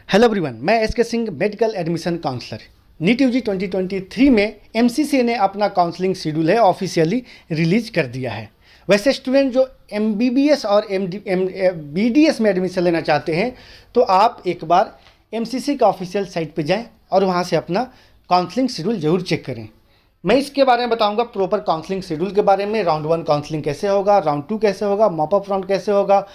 Hello everyone, मैं S K Singh, medical admission counsellor. NEET UG 2023 में MCC ने अपना काउंसलिंग शेड्यूल है ऑफिशियली रिलीज कर दिया है। वैसे स्टूडेंट जो एमबीबीएस और बीडीएस में एडमिशन लेना चाहते हैं तो आप एक बार एमसीसी का ऑफिशियल साइट पे जाएं और वहां से अपना काउंसलिंग शेड्यूल जरूर चेक करें। मैं इसके बारे में बताऊंगा, प्रॉपर काउंसलिंग शेड्यूल के बारे में। राउंड 1 काउंसलिंग कैसे होगा, राउंड 2 कैसे होगा, मॉपअप राउंड कैसे होगा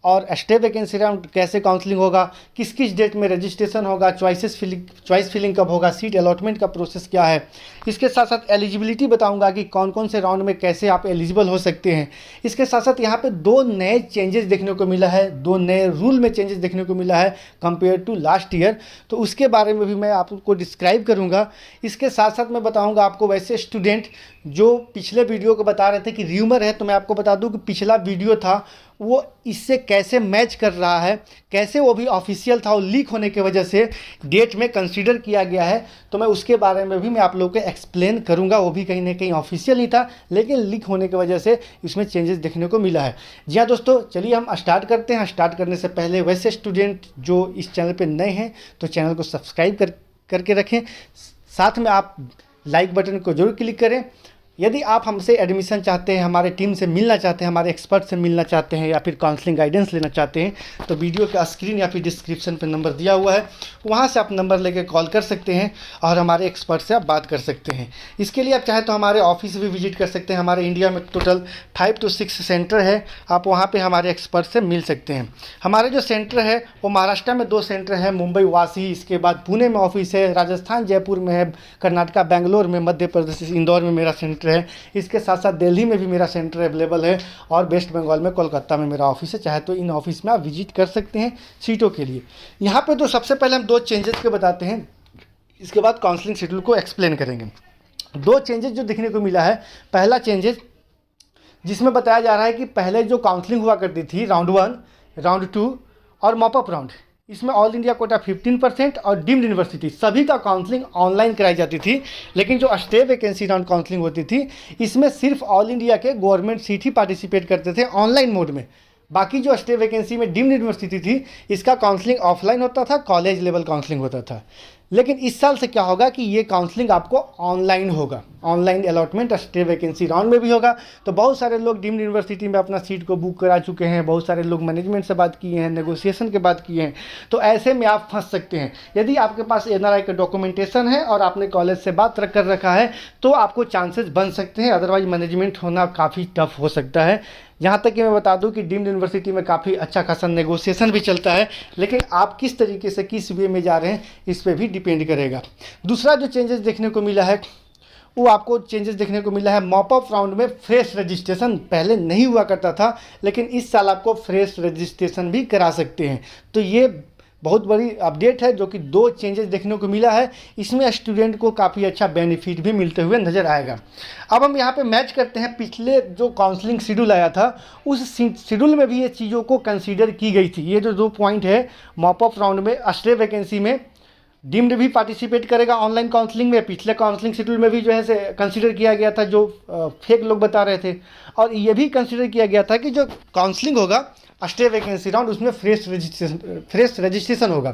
और स्टे वैकेंसी राउंड कैसे काउंसलिंग होगा, किस किस डेट में रजिस्ट्रेशन होगा, चॉइस फिलिंग कब होगा, सीट अलॉटमेंट का प्रोसेस क्या है। इसके साथ साथ एलिजिबिलिटी बताऊंगा कि कौन कौन से राउंड में कैसे आप एलिजिबल हो सकते हैं। इसके साथ साथ यहाँ पे 2 नए चेंजेस देखने को मिला है, 2 नए रूल में चेंजेस देखने को मिला है कंपेयर टू लास्ट ईयर, तो उसके बारे में भी मैं आपको डिस्क्राइब करूँगा। इसके साथ साथ मैं बताऊँगा आपको, वैसे स्टूडेंट जो पिछले वीडियो को बता रहे थे कि र्यूमर है, तो मैं आपको बता दूं कि पिछला वीडियो था वो इससे कैसे मैच कर रहा है, कैसे वो भी ऑफिशियल था और लीक होने की वजह से डेट में कंसीडर किया गया है, तो मैं उसके बारे में भी मैं आप लोगों को एक्सप्लेन करूंगा। वो भी कहीं ना कहीं ऑफिशियल ही था लेकिन लीक होने की वजह से इसमें चेंजेस देखने को मिला है। जी हाँ दोस्तों, चलिए हम स्टार्ट करते हैं। स्टार्ट करने से पहले वैसे स्टूडेंट जो इस चैनल पर नए हैं तो चैनल को सब्सक्राइब करके रखें, साथ में आप लाइक बटन को जरूर क्लिक करें। यदि आप हमसे एडमिशन चाहते हैं, हमारे टीम से मिलना चाहते हैं, हमारे एक्सपर्ट से मिलना चाहते हैं या फिर काउंसलिंग गाइडेंस लेना चाहते हैं तो वीडियो का स्क्रीन या फिर डिस्क्रिप्शन पर नंबर दिया हुआ है, वहां से आप नंबर लेके कॉल कर सकते हैं और हमारे एक्सपर्ट से आप बात कर सकते हैं। इसके लिए आप चाहे तो हमारे ऑफिस भी विजिट कर सकते हैं। हमारे इंडिया में टोटल 5 to 6 सेंटर है, आप वहाँ पर हमारे एक्सपर्ट से मिल सकते हैं। हमारे जो सेंटर है वो महाराष्ट्र में 2 सेंटर है, मुंबई वासी, इसके बाद पुणे में ऑफिस है, राजस्थान जयपुर में है, कर्नाटका बेंगलोर में, मध्य प्रदेश इंदौर में मेरा सेंटर है। इसके साथ साथ दिल्ली में भी मेरा सेंटर अवेलेबल है और वेस्ट बंगाल में कोलकाता में मेरा ऑफिस है। चाहे तो इन ऑफिस में आप विजिट कर सकते हैं सीटों के लिए। यहाँ पे तो सबसे पहले हम 2 चेंजेस के बताते हैं, इसके बाद काउंसलिंग शेड्यूल को एक्सप्लेन करेंगे। 2 चेंजेस जो देखने को मिला है, पहला चेंजेस जिसमें बताया जा रहा है कि पहले जो काउंसलिंग हुआ करती थी राउंड 1, राउंड 2 और मॉपअप राउंड, इसमें ऑल इंडिया कोटा 15% और डीम्ड यूनिवर्सिटी सभी का काउंसलिंग ऑनलाइन कराई जाती थी। लेकिन जो स्टे वैकेंसी राउंड काउंसलिंग होती थी इसमें सिर्फ ऑल इंडिया के गवर्नमेंट सीट ही पार्टिसिपेट करते थे ऑनलाइन मोड में। बाकी जो स्टे वैकेंसी में डीम्ड यूनिवर्सिटी थी इसका काउंसलिंग ऑफलाइन होता था, कॉलेज लेवल काउंसलिंग होता था। लेकिन इस साल से क्या होगा कि ये काउंसलिंग आपको ऑनलाइन होगा, online allotment stay vacancy round में भी होगा। तो बहुत सारे लोग डीम्ड यूनिवर्सिटी में अपना सीट को बुक करा चुके हैं, बहुत सारे लोग मैनेजमेंट से बात किए हैं, नेगोशिएशन के बात किए हैं, तो ऐसे में आप फंस सकते हैं। यदि आपके पास एनआरआई का डॉक्यूमेंटेशन है और आपने कॉलेज से बात कर रखा है तो आपको चांसेस बन सकते हैं, अदरवाइज मैनेजमेंट होना काफ़ी टफ हो सकता है। यहाँ तक कि मैं बता दूं कि डीम्ड यूनिवर्सिटी में काफ़ी अच्छा खासा नेगोशिएशन भी चलता है, लेकिन आप किस तरीके से किस वे में जा रहे हैं इस पर भी डिपेंड करेगा। दूसरा जो चेंजेस देखने को मिला है वो आपको चेंजेस देखने को मिला है, मॉपअप राउंड में फ्रेश रजिस्ट्रेशन पहले नहीं हुआ करता था लेकिन इस साल आपको फ्रेश रजिस्ट्रेशन भी करा सकते हैं। तो ये बहुत बड़ी अपडेट है जो कि 2 चेंजेस देखने को मिला है। इसमें स्टूडेंट को काफ़ी अच्छा बेनिफिट भी मिलते हुए नज़र आएगा। अब हम यहाँ पे मैच करते हैं, पिछले जो काउंसलिंग शेड्यूल आया था उस शेड्यूल में भी ये चीज़ों को कंसीडर की गई थी। ये जो 2 पॉइंट है, मॉपअप राउंड में स्टे वैकेंसी में डीम्ड भी पार्टिसिपेट करेगा ऑनलाइन काउंसलिंग में, पिछले काउंसलिंग शेड्यूल में भी जो है से कंसीडर किया गया था जो फेक लोग बता रहे थे, और ये भी कंसीडर किया गया था कि जो काउंसलिंग होगा स्टे वैकेंसी राउंड उसमें फ्रेश रजिस्ट्रेशन होगा।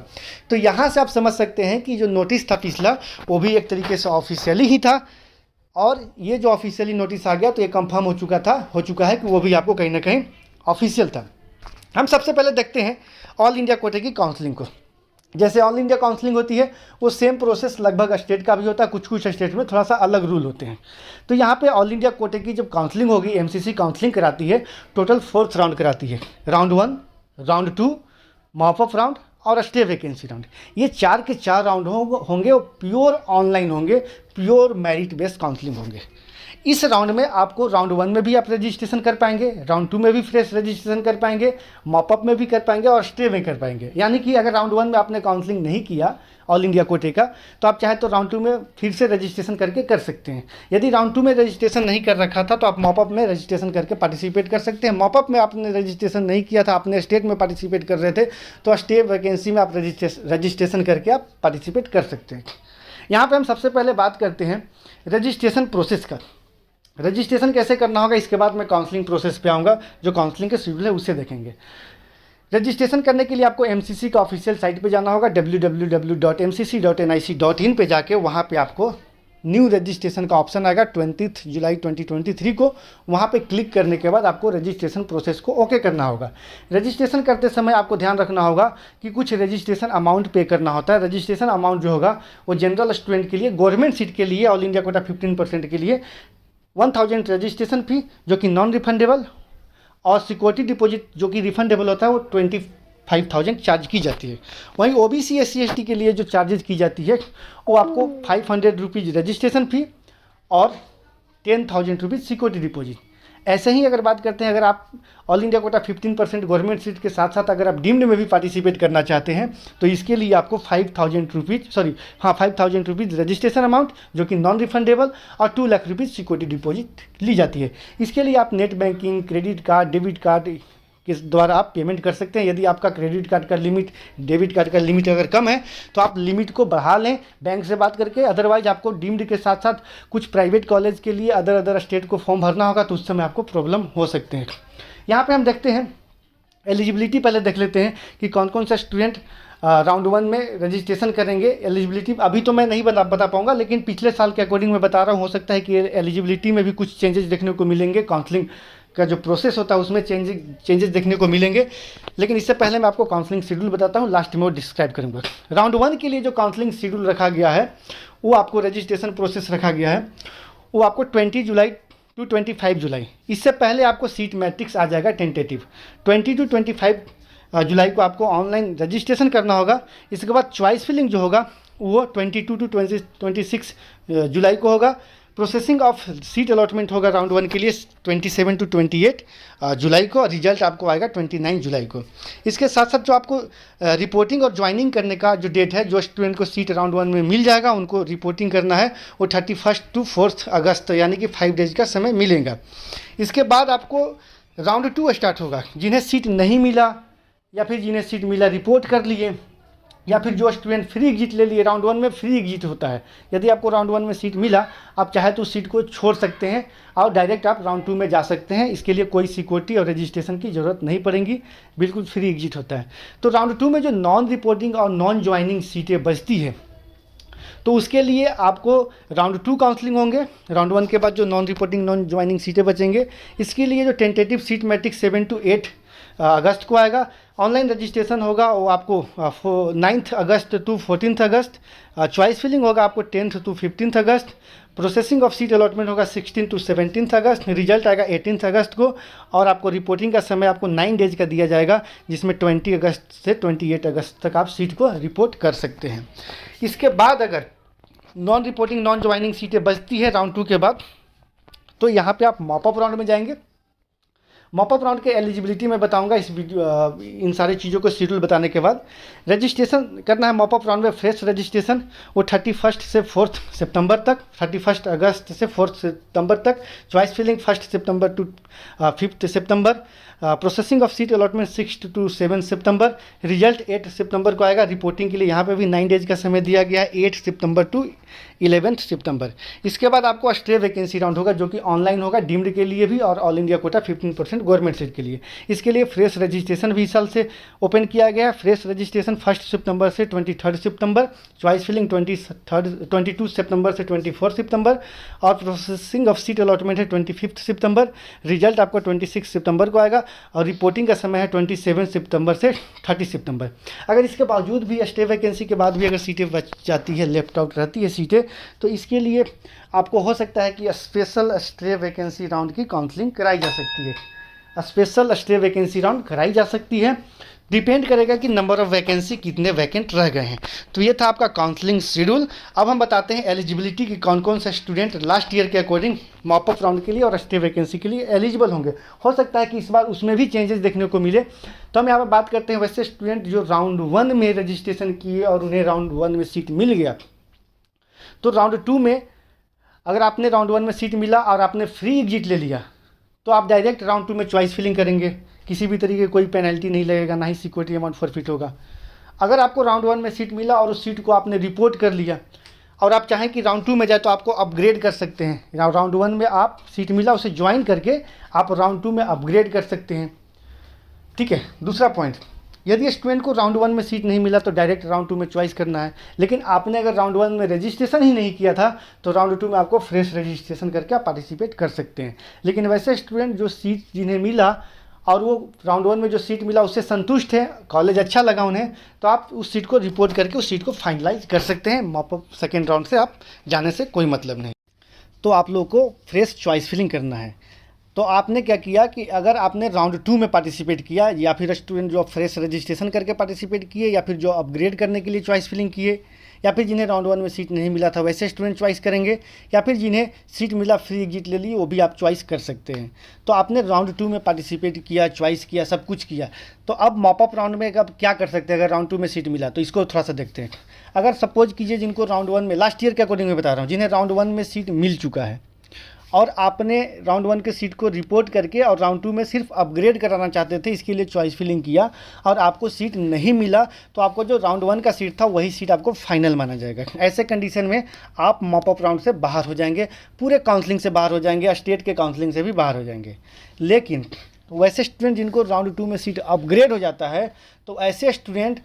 तो यहाँ से आप समझ सकते हैं कि जो नोटिस था पिछला वो भी एक तरीके से ऑफिशियली ही था, और ये जो ऑफिशियली नोटिस आ गया तो ये कंफर्म हो चुका है कि वो भी आपको कहीं ना कहीं ऑफिशियल था। हम सबसे पहले देखते हैं ऑल इंडिया कोटे की काउंसलिंग को। जैसे ऑल इंडिया काउंसलिंग होती है वो सेम प्रोसेस लगभग स्टेट का भी होता है, कुछ स्टेट में थोड़ा सा अलग रूल होते हैं। तो यहाँ पे ऑल इंडिया कोटे की जब काउंसलिंग होगी, एमसीसी काउंसलिंग कराती है, टोटल 4 राउंड कराती है, राउंड 1, राउंड 2, मॉपअप राउंड और स्टे वैकेंसी राउंड। ये 4 के 4 राउंड होंगे, वो प्योर ऑनलाइन होंगे, प्योर मेरिट बेस्ड काउंसलिंग होंगे। इस राउंड में आपको राउंड 1 में भी आप रजिस्ट्रेशन कर पाएंगे, राउंड 2 में भी फ्रेश रजिस्ट्रेशन कर पाएंगे, मॉपअप में भी कर पाएंगे और स्टे में कर पाएंगे। यानी कि अगर राउंड 1 में आपने काउंसलिंग नहीं किया ऑल इंडिया कोटे का तो आप चाहे तो राउंड 2 में फिर से रजिस्ट्रेशन करके कर सकते हैं। यदि राउंड 2 में रजिस्ट्रेशन नहीं कर रखा था तो आप मॉपअप में रजिस्ट्रेशन करके पार्टिसिपेट कर सकते हैं। मॉपअप में आपने रजिस्ट्रेशन नहीं किया था, आपने स्टेट में पार्टिसिपेट कर रहे थे तो स्टे वैकेंसी में आप रजिस्ट्रेशन करके आप पार्टिसिपेट कर सकते हैं। यहाँ पर हम सबसे पहले बात करते हैं रजिस्ट्रेशन प्रोसेस का। रजिस्ट्रेशन कैसे करना होगा, इसके बाद मैं काउंसलिंग प्रोसेस पे आऊँगा, जो काउंसलिंग के शेड्यूल है उसे देखेंगे। रजिस्ट्रेशन करने के लिए आपको एमसीसी का ऑफिशियल साइट पे जाना होगा www.mcc.nic.in पे जाके वहाँ पे आपको न्यू रजिस्ट्रेशन का ऑप्शन आएगा 20 जुलाई 2023 को। वहाँ पे क्लिक करने के बाद आपको रजिस्ट्रेशन प्रोसेस को ओके करना होगा। रजिस्ट्रेशन करते समय आपको ध्यान रखना होगा कि कुछ रजिस्ट्रेशन अमाउंट पे करना होता है। रजिस्ट्रेशन अमाउंट जो होगा वो जनरल स्टूडेंट के लिए, गवर्नमेंट सीट के लिए, ऑल इंडिया कोटा 15% के लिए 1000 रजिस्ट्रेशन फ़ी जो कि नॉन रिफंडेबल, और सिक्योरिटी डिपॉजिट जो कि रिफंडेबल होता है वो 25,000 चार्ज की जाती है। वहीं ओबीसी एससी एसटी के लिए जो चार्जेज की जाती है वो आपको 500 रुपीज़ रजिस्ट्रेशन फ़ी और 10,000 रुपीज़ सिक्योरिटी डिपॉजिट। ऐसे ही अगर बात करते हैं, अगर आप all India quota 15% government seat के साथ साथ अगर आप डीम्ड में भी पार्टिसिपेट करना चाहते हैं तो इसके लिए आपको 5,000 रुपीज़ रजिस्ट्रेशन अमाउंट जो कि नॉन रिफंडेबल और 2 लाख रुपीज़ सिक्योरिटी डिपॉजिट ली जाती है। इसके लिए आप net banking, credit card, debit card के द्वारा आप पेमेंट कर सकते हैं। यदि आपका क्रेडिट कार्ड का लिमिट, डेबिट कार्ड का लिमिट अगर कम है तो आप लिमिट को बढ़ा लें बैंक से बात करके। अदरवाइज आपको डीम्ड के साथ साथ कुछ प्राइवेट कॉलेज के लिए अदर स्टेट को फॉर्म भरना होगा तो उस समय आपको प्रॉब्लम हो सकते हैं। यहाँ पे हम देखते हैं एलिजिबिलिटी, पहले देख लेते हैं कि कौन कौन सा स्टूडेंट राउंड 1 में रजिस्ट्रेशन करेंगे। एलिजिबिलिटी अभी तो मैं नहीं बता पाऊँगा, लेकिन पिछले साल के अकॉर्डिंग मैं बता रहा हूँ। हो सकता है कि एलिजिबिलिटी में भी कुछ चेंजेस देखने को मिलेंगे, काउंसलिंग का जो प्रोसेस होता है उसमें चेंजेस देखने को मिलेंगे। लेकिन इससे पहले मैं आपको काउंसलिंग शेड्यूल बताता हूँ, लास्ट में वो डिस्क्राइब करूँगा। राउंड 1 के लिए जो काउंसलिंग शेड्यूल रखा गया है वो आपको रजिस्ट्रेशन प्रोसेस रखा गया है वो आपको 20 जुलाई टू 25 जुलाई। इससे पहले आपको सीट मैट्रिक्स आ जाएगा टेंटेटिव। 20 टू 25 जुलाई को आपको ऑनलाइन रजिस्ट्रेशन करना होगा। इसके बाद चॉइस फिलिंग जो होगा वो 22 टू 26 जुलाई को होगा। प्रोसेसिंग ऑफ सीट अलॉटमेंट होगा राउंड 1 के लिए 27 टू 28 जुलाई को, और रिजल्ट आपको आएगा 29 जुलाई को। इसके साथ साथ जो आपको रिपोर्टिंग और ज्वाइनिंग करने का जो डेट है, जो स्टूडेंट को सीट राउंड 1 में मिल जाएगा उनको रिपोर्टिंग करना है वो 31 टू 4 अगस्त यानी कि 5 डेज का समय मिलेगा। इसके बाद आपको राउंड 2 स्टार्ट होगा। जिन्हें सीट नहीं मिला या फिर जिन्हें सीट मिला रिपोर्ट कर लिए, या फिर जो स्टूडेंट फ्री एग्जिट ले लिए, राउंड 1 में फ्री एग्जिट होता है। यदि आपको राउंड 1 में सीट मिला, आप चाहे तो सीट को छोड़ सकते हैं और डायरेक्ट आप राउंड 2 में जा सकते हैं। इसके लिए कोई सिक्योरिटी और रजिस्ट्रेशन की ज़रूरत नहीं पड़ेगी, बिल्कुल फ्री एग्जिट होता है। तो राउंड 2 में जो नॉन रिपोर्टिंग और नॉन ज्वाइनिंग सीटें बचती है तो उसके लिए आपको राउंड 2 काउंसलिंग होंगे। राउंड 1 के बाद जो नॉन रिपोर्टिंग नॉन ज्वाइनिंग सीटें बचेंगे, इसके लिए जो टेंटेटिव सीट मैट्रिक्स 7 टू 8 अगस्त को आएगा। ऑनलाइन रजिस्ट्रेशन होगा वो आपको 9 अगस्त टू 14 अगस्त। चॉइस फिलिंग होगा आपको 10 टू 15 अगस्त। प्रोसेसिंग ऑफ सीट अलॉटमेंट होगा 16 टू 17 अगस्त। रिजल्ट आएगा 18 अगस्त को, और आपको रिपोर्टिंग का समय आपको 9 डेज का दिया जाएगा, जिसमें 20 अगस्त से 28 अगस्त तक आप सीट को रिपोर्ट कर सकते हैं। इसके बाद अगर नॉन रिपोर्टिंग नॉन ज्वाइनिंग सीटें बचती है राउंड 2 के बाद, तो यहाँ पे आप मॉपअप राउंड में जाएंगे। मॉपअप राउंड के एलिजिबिलिटी में बताऊंगा इस वीडियो, इन सारी चीज़ों को शेड्यूल बताने के बाद। रजिस्ट्रेशन करना है मॉपअप राउंड में फ्रेश रजिस्ट्रेशन, वो 31 से 4 सितंबर तक, 31 अगस्त से 4 सितंबर तक। चॉइस फिलिंग 1 सितंबर टू 5 सितंबर। Processing of seat allotment 6 to 7 सितंबर। रिजल्ट 8 सितंबर को आएगा। रिपोर्टिंग के लिए यहाँ पे भी 9 डेज का समय दिया गया है, 8 सितंबर टू 11 सितंबर। इसके बाद आपको स्टे वैकेंसी राउंड होगा जो कि ऑनलाइन होगा, डीम्ड के लिए भी और all India quota 15% government seat के लिए। इसके लिए फ्रेश रजिस्ट्रेशन भी इस साल से ओपन किया गया है। फ्रेश रजिस्ट्रेशन 1 सितंबर से 23 सितंबर। चॉइस फिलिंग 22 सितंबर से 24 सितंबर, और प्रोसेसिंग ऑफ सीट अलॉटमेंट है 25 सितंबर। रिजल्ट आपको 26 सितंबर को आएगा, और रिपोर्टिंग का समय है 27 सितंबर से 30 सितंबर। अगर इसके बावजूद भी स्टे वैकेंसी के बाद भी अगर सीटें बच जाती है, लेफ्ट आउट रहती है सीटें, तो इसके लिए आपको हो सकता है कि स्पेशल स्टे वैकेंसी राउंड की काउंसलिंग कराई जा सकती है। स्पेशल स्टे वैकेंसी राउंड कराई जा सकती है, डिपेंड करेगा कि नंबर ऑफ वैकेंसी कितने वैकेंट रह गए हैं। तो ये था आपका काउंसलिंग शेड्यूल। अब हम बताते हैं एलिजिबिलिटी की कौन कौन सा स्टूडेंट लास्ट ईयर के अकॉर्डिंग मॉपअप राउंड के लिए और स्टे वैकेंसी के लिए एलिजिबल होंगे। हो सकता है कि इस बार उसमें भी चेंजेस देखने को मिले। तो हम यहाँ पर बात करते हैं वैसे स्टूडेंट जो राउंड 1 में रजिस्ट्रेशन किए और उन्हें राउंड 1 में सीट मिल गया, तो राउंड 2 में अगर आपने राउंड 1 में सीट मिला और आपने फ्री एग्जिट ले लिया तो आप डायरेक्ट राउंड 2 में चॉइस फिलिंग करेंगे। किसी भी तरीके कोई पेनल्टी नहीं लगेगा, ना ही सिक्योरिटी अमाउंट फॉरफिट होगा। अगर आपको राउंड 1 में सीट मिला और उस सीट को आपने रिपोर्ट कर लिया और आप चाहें कि राउंड 2 में जाए तो आपको अपग्रेड कर सकते हैं। राउंड 1 में आप सीट मिला उसे ज्वाइन करके आप राउंड 2 में अपग्रेड कर सकते हैं। ठीक है। दूसरा पॉइंट, यदि स्टूडेंट को राउंड 1 में सीट नहीं मिला तो डायरेक्ट राउंड 2 में चॉइस करना है। लेकिन आपने अगर राउंड 1 में रजिस्ट्रेशन ही नहीं किया था तो राउंड 2 में आपको फ्रेश रजिस्ट्रेशन करके आप पार्टिसिपेट कर सकते हैं। लेकिन वैसे स्टूडेंट जो सीट जिन्हें मिला और वो राउंड 1 में जो सीट मिला उससे संतुष्ट है, कॉलेज अच्छा लगा उन्हें, तो आप उस सीट को रिपोर्ट करके उस सीट को फाइनलाइज कर सकते हैं। मॉपअप सेकेंड राउंड से आप जाने से कोई मतलब नहीं। तो आप लोगों को फ्रेश चॉइस फिलिंग करना है। तो आपने क्या किया कि अगर आपने राउंड 2 में पार्टिसिपेट किया, या फिर स्टूडेंट जो फ्रेश रजिस्ट्रेशन करके पार्टिसिपेट किए, या फिर जो अपग्रेड करने के लिए चॉइस फिलिंग किए, या फिर जिन्हें राउंड 1 में सीट नहीं मिला था वैसे स्टूडेंट चॉइस करेंगे, या फिर जिन्हें सीट मिला फ्री एग्जिट ले ली वो भी आप चॉइस कर सकते हैं। तो आपने राउंड 2 में पार्टिसिपेट किया, चॉइस किया, सब कुछ किया। तो अब मॉपअप राउंड में अब क्या कर सकते हैं अगर राउंड 2 में सीट मिला, तो इसको थोड़ा सा देखते हैं। अगर सपोज कीजिए जिनको राउंड 1 में, लास्ट ईयर के अकॉर्डिंग मैं बता रहा हूँ, जिन्हें राउंड 1 में सीट मिल चुका है और आपने राउंड 1 के सीट को रिपोर्ट करके और राउंड 2 में सिर्फ अपग्रेड कराना चाहते थे, इसके लिए चॉइस फिलिंग किया और आपको सीट नहीं मिला, तो आपको जो राउंड 1 का सीट था वही सीट आपको फाइनल माना जाएगा। ऐसे कंडीशन में आप मॉपअप राउंड से बाहर हो जाएंगे, पूरे काउंसलिंग से बाहर हो जाएंगे, स्टेट के काउंसलिंग से भी बाहर हो जाएंगे। लेकिन वैसे स्टूडेंट जिनको राउंड 2 में सीट अपग्रेड हो जाता है, तो ऐसे स्टूडेंट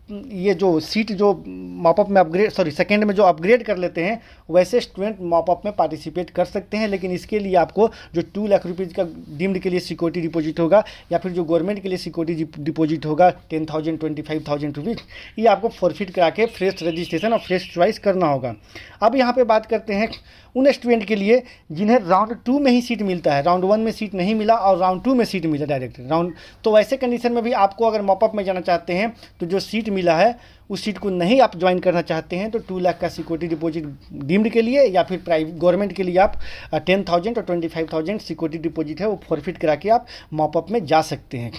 ये जो सीट जो मॉपअप में सेकेंड में जो अपग्रेड कर लेते हैं, वैसे स्टूडेंट मॉपअप में पार्टिसिपेट कर सकते हैं। लेकिन इसके लिए आपको जो 2 लाख रुपीज़ का डीम्ड के लिए सिक्योरिटी डिपॉजिट होगा, या फिर जो गवर्नमेंट के लिए सिक्योरिटी डिपॉजिट होगा 10,000 25,000 रुपीज़, ये आपको फॉरफिट करा के फ्रेश रजिस्ट्रेशन और फ्रेश चॉइस करना होगा। अब यहाँ पे बात करते हैं उन स्टूडेंट के लिए जिन्हें राउंड 2 में ही सीट मिलता है, राउंड 1 में सीट नहीं मिला और राउंड 2 में सीट मिला डायरेक्ट राउंड। तो वैसे कंडीशन में भी आपको अगर मॉपअप में जाना चाहते हैं तो जो सीट मिला है उस सीट को नहीं आप ज्वाइन करना चाहते हैं, तो 2 लाख का सिक्योरिटी डिपॉजिट डीम्ड के लिए या फिर प्राइवेट गवर्नमेंट के लिए आप 10,000 और 25,000 सिक्योरिटी डिपॉजिट है वो फॉरफिट करा के आप मॉपअप में जा सकते हैं।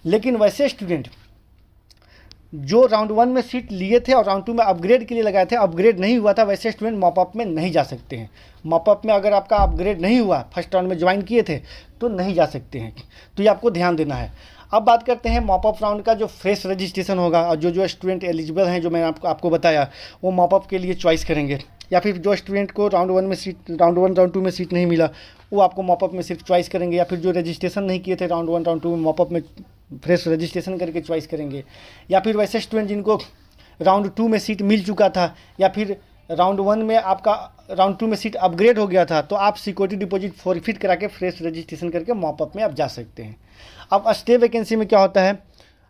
लेकिन वैसे स्टूडेंट जो राउंड 1 में सीट लिए थे और राउंड 2 में अपग्रेड के लिए लगाए थे, अपग्रेड नहीं हुआ था, वैसे स्टूडेंट मॉपअप में नहीं जा सकते हैं। मॉपअप में अगर आपका अपग्रेड नहीं हुआ, फर्स्ट राउंड में ज्वाइन किए थे, तो नहीं जा सकते हैं। तो ये आपको ध्यान देना है। अब बात करते हैं मॉपअप राउंड का जो फ्रेश रजिस्ट्रेशन होगा, और जो स्टूडेंट एलिजिबल हैं जो मैंने आपको बताया, वो मॉपअप के लिए चॉइस करेंगे। या फिर जो स्टूडेंट को राउंड 1 में सीट राउंड 2 में सीट नहीं मिला, वो आपको मॉपअप में सिर्फ चॉइस करेंगे। या फिर जो रजिस्ट्रेशन नहीं किए थे राउंड 1 राउंड 2 में, मॉपअप में फ्रेश रजिस्ट्रेशन करके चॉइस करेंगे। या फिर वैसे स्टूडेंट जिनको राउंड 2 में सीट मिल चुका था, या फिर राउंड 1 में आपका राउंड 2 में सीट अपग्रेड हो गया था, तो आप सिक्योरिटी डिपॉजिट फॉरफिट करा के फ्रेश रजिस्ट्रेशन करके मॉपअप में आप जा सकते हैं। अब स्टे वैकेंसी में क्या होता है,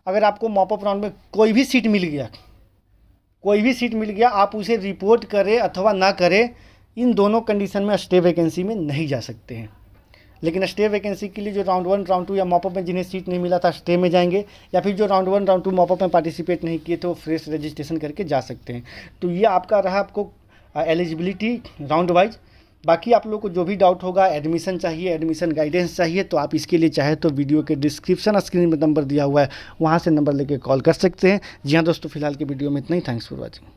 अगर आपको मॉपअप राउंड में कोई भी सीट मिल गया, आप उसे रिपोर्ट करें अथवा ना करें, इन दोनों कंडीशन में स्टे वैकेंसी में नहीं जा सकते हैं। लेकिन स्टे वैकेंसी के लिए जो राउंड 1 राउंड 2 या मॉपअप में जिन्हें सीट नहीं मिला था स्टे में जाएंगे, या फिर जो राउंड 1 राउंड 2 मॉपअप में पार्टिसिपेट नहीं किए तो फ्रेश रजिस्ट्रेशन करके जा सकते हैं। तो ये आपका रहा आपको एलिजिबिलिटी राउंड वाइज। बाकी आप लोग को जो भी डाउट होगा, एडमिशन चाहिए, एडमिशन गाइडेंस चाहिए, तो आप इसके लिए चाहे तो वीडियो के डिस्क्रिप्शन स्क्रीन में नंबर दिया हुआ है, वहाँ से नंबर लेके कॉल कर सकते हैं। जी हाँ दोस्तों, फिलहाल की वीडियो में इतना ही। Thanks for watching.